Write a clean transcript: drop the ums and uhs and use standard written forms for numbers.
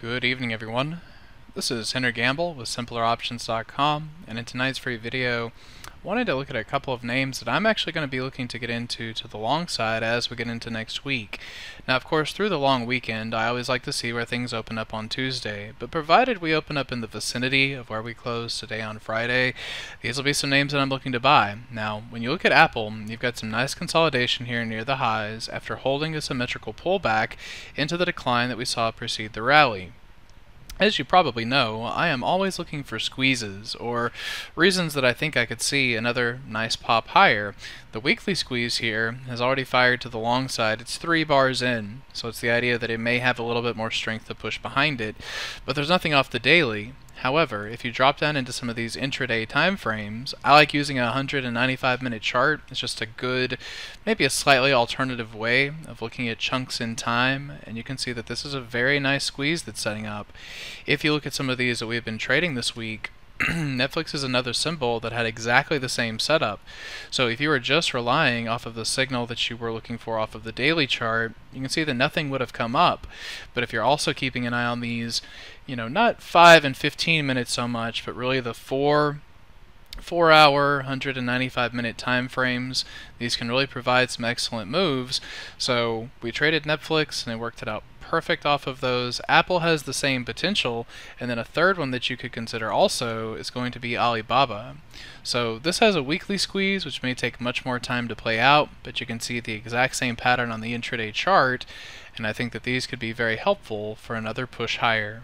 Good evening, everyone. This is Henry Gambell with SimplerOptions.com, and in tonight's free video, I wanted to look at a couple of names that I'm actually going to be looking to get into to the long side as we get into next week. Now, of course, through the long weekend, I always like to see where things open up on Tuesday, but provided we open up in the vicinity of where we close today on Friday, these will be some names that I'm looking to buy. Now, when you look at Apple, you've got some nice consolidation here near the highs after holding a symmetrical pullback into the decline that we saw precede the rally. As you probably know, I am always looking for squeezes, or reasons that I think I could see another nice pop higher. The weekly squeeze here has already fired to the long side. It's 3 bars in, so it's the idea that it may have a little bit more strength to push behind it, but there's nothing off the daily. However, if you drop down into some of these intraday time frames, I like using a 195-minute chart. It's just a good, maybe a slightly alternative way of looking at chunks in time, and you can see that this is a very nice squeeze that's setting up. If you look at some of these that we've been trading this week, Netflix is another symbol that had exactly the same setup. So if you were just relying off of the signal that you were looking for off of the daily chart, you can see that nothing would have come up. But if you're also keeping an eye on these, not 5 and 15 minutes so much, but really the 4-hour, 195-minute time frames, these can really provide some excellent moves. So we traded Netflix and it worked it out perfect off of those. Apple has the same potential, and then a third one that you could consider also is going to be Alibaba. So this has a weekly squeeze, which may take much more time to play out, but you can see the exact same pattern on the intraday chart, and I think that these could be very helpful for another push higher.